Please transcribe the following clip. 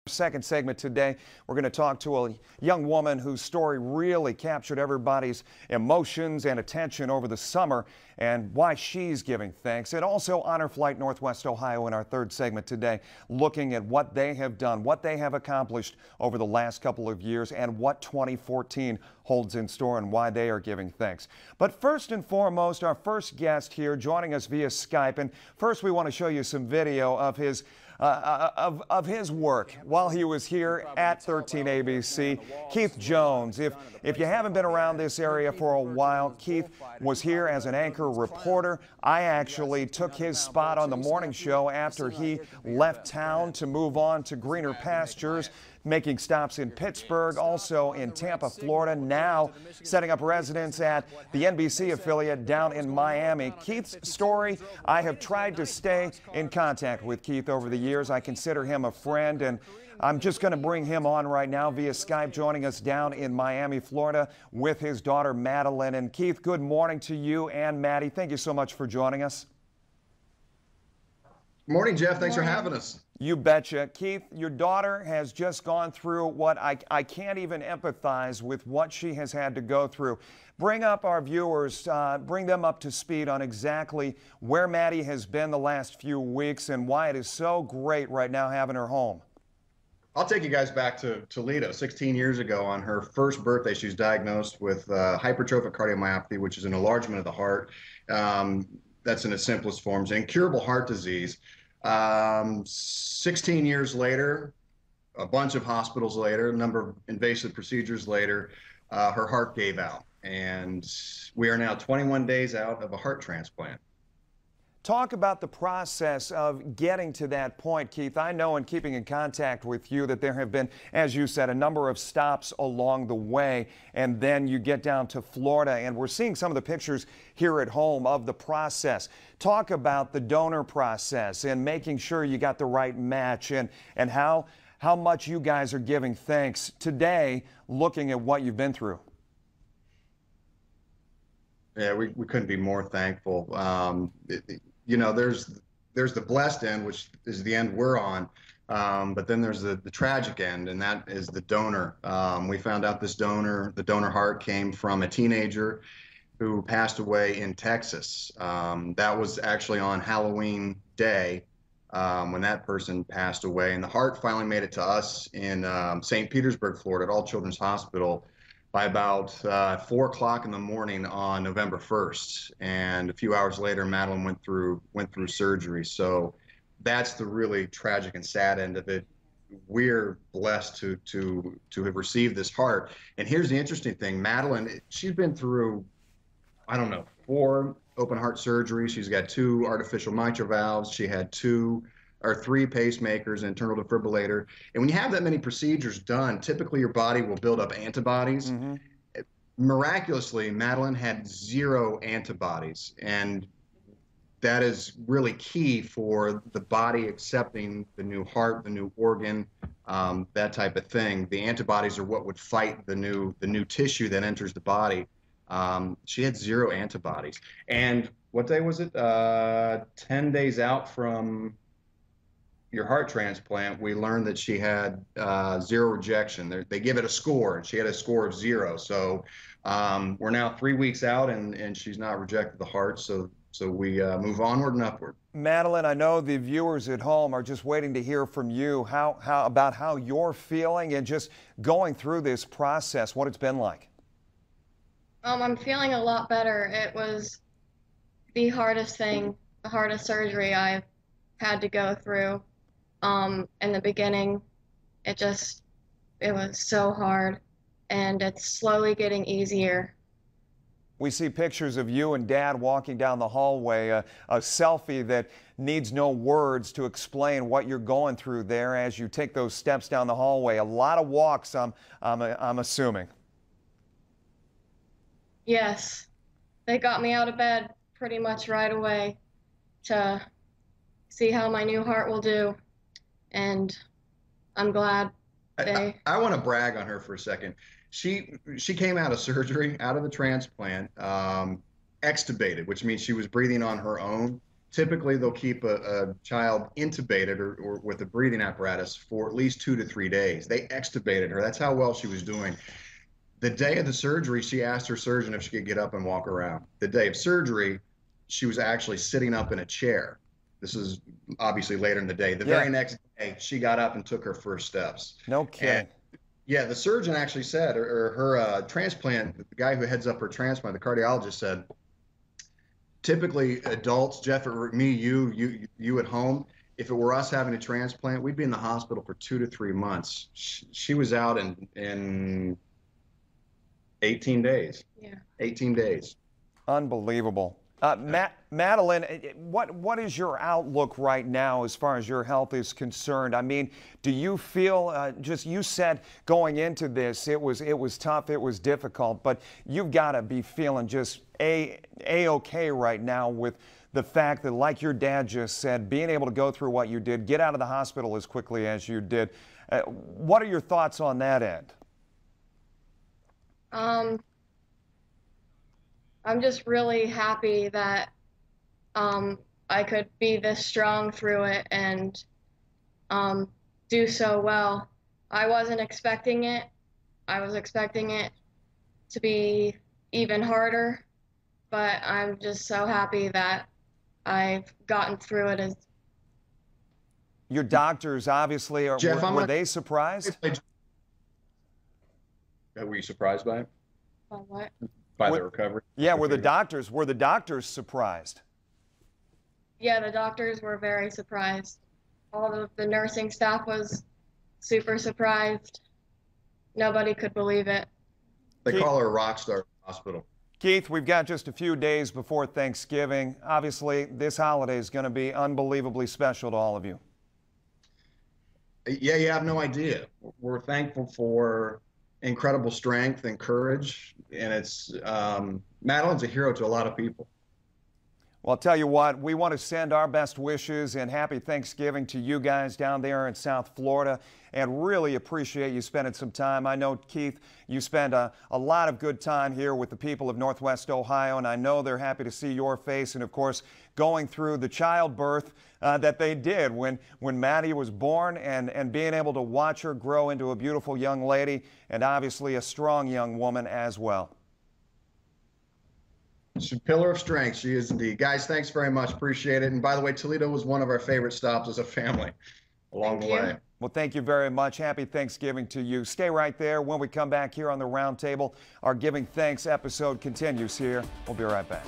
Second segment today, we're going to talk to a young woman whose story really captured everybody's emotions and attention over the summer and why she's giving thanks. And also Honor Flight Northwest Ohio in our third segment today, looking at what they have done, what they have accomplished over the last couple of years and what 2014 holds in store and why they are giving thanks. But first and foremost, our first guest here joining us via Skype. And first we want to show you some video of his work while he was here at 13 ABC. Keith Jones, if you haven't been around this area for a while, Keith was here as an anchor reporter. I actually took his spot on the morning show after he left town to move on to greener pastures, making stops in Pittsburgh, also in Tampa, Florida, now setting up residence at the NBC affiliate down in Miami. Keith's story, I have tried to stay in contact with Keith over the years. I consider him a friend, and I'm just going to bring him on right now via Skype, joining us down in Miami, Florida, with his daughter, Madeleine. And Keith, good morning to you and Maddie. Thank you so much for joining us. Good morning, Jeff. Thanks for having us. You betcha. Keith, your daughter has just gone through what I can't even empathize with what she has had to go through. Bring up our viewers, bring them up to speed on exactly where Maddie has been the last few weeks and why it is so great right now having her home. I'll take you guys back to Toledo. 16 years ago, on her first birthday, she was diagnosed with hypertrophic cardiomyopathy, which is an enlargement of the heart. That's in its simplest forms, incurable heart disease. 16 years later, a bunch of hospitals later, a number of invasive procedures later, her heart gave out. And we are now 21 days out of a heart transplant. Talk about the process of getting to that point, Keith. I know in keeping in contact with you that there have been, as you said, a number of stops along the way, and then you get down to Florida, and we're seeing some of the pictures here at home of the process. Talk about the donor process and making sure you got the right match, and how much you guys are giving thanks today looking at what you've been through. Yeah, we couldn't be more thankful. You know, there's the blessed end, which is the end we're on, but then there's the tragic end, and that is the donor. We found out the donor heart came from a teenager who passed away in Texas. That was actually on Halloween Day when that person passed away, and the heart finally made it to us in St. Petersburg, Florida, at All Children's Hospital by about 4 o'clock in the morning on November 1st. And a few hours later, Madeleine went through surgery. So that's the really tragic and sad end of it. We're blessed to have received this heart. And here's the interesting thing. Madeleine, she's been through, I don't know, 4 open heart surgeries. She's got 2 artificial mitral valves. She had 3 pacemakers, an internal defibrillator. And when you have that many procedures done, typically your body will build up antibodies. Mm-hmm. Miraculously, Madeleine had 0 antibodies. And that is really key for the body accepting the new heart, the new organ, that type of thing. The antibodies are what would fight the new tissue that enters the body. She had 0 antibodies. And what day was it? 10 days out from your heart transplant, we learned that she had 0 rejection. They give it a score, and she had a score of 0. So we're now 3 weeks out, and she's not rejected the heart. So we move onward and upward. Madeleine, I know the viewers at home are just waiting to hear from you about how you're feeling and just going through this process, what it's been like. I'm feeling a lot better. It was the hardest thing, the hardest surgery I've had to go through. In the beginning, it was so hard, and it's slowly getting easier. We see pictures of you and Dad walking down the hallway, a selfie that needs no words to explain what you're going through there as you take those steps down the hallway. A lot of walks, I'm assuming. Yes, they got me out of bed pretty much right away to see how my new heart will do. And I'm glad they... I want to brag on her for a second. She came out of surgery, out of the transplant, extubated, which means she was breathing on her own. Typically, they'll keep a child intubated or with a breathing apparatus for at least 2 to 3 days. They extubated her. That's how well she was doing. The day of the surgery, she asked her surgeon if she could get up and walk around. The day of surgery, she was actually sitting up in a chair. This is obviously later in the day. The very next day, she got up and took her first steps. No kidding. And, yeah, the surgeon actually said, or her transplant, the guy who heads up her transplant, the cardiologist said, typically adults, Jeff, or me, you at home, if it were us having a transplant, we'd be in the hospital for 2 to 3 months. She was out in 18 days. Yeah. 18 days. Unbelievable. Madeleine, what is your outlook right now as far as your health is concerned? I mean, do you feel, you said going into this, it was tough, it was difficult, but you've got to be feeling just A-okay right now with the fact that, like your dad just said, being able to go through what you did, get out of the hospital as quickly as you did. What are your thoughts on that end? I'm just really happy that I could be this strong through it and do so well. I wasn't expecting it. I was expecting it to be even harder, but I'm just so happy that I've gotten through it. Your doctors obviously, Jeff, were they surprised? Were you surprised by it? By what? By the recovery? Yeah, were the doctors surprised? Yeah, the doctors were very surprised. All of the nursing staff was super surprised. Nobody could believe it. They call her a rock star in the hospital. Keith, we've got just a few days before Thanksgiving. Obviously, this holiday is going to be unbelievably special to all of you. Yeah, you have no idea. We're thankful for incredible strength and courage, and it's Madeleine's a hero to a lot of people. Well, I'll tell you what, we want to send our best wishes and happy Thanksgiving to you guys down there in South Florida, and really appreciate you spending some time. I know, Keith, you spend a lot of good time here with the people of Northwest Ohio, and I know they're happy to see your face, and of course, going through the childbirth that they did when Maddie was born, and being able to watch her grow into a beautiful young lady, and obviously a strong young woman as well. She's a pillar of strength. She is indeed. Guys, thanks very much. Appreciate it. And by the way, Toledo was one of our favorite stops as a family along the way. Well, thank you very much. Happy Thanksgiving to you. Stay right there. When we come back here on the Roundtable, our Giving Thanks episode continues here. We'll be right back.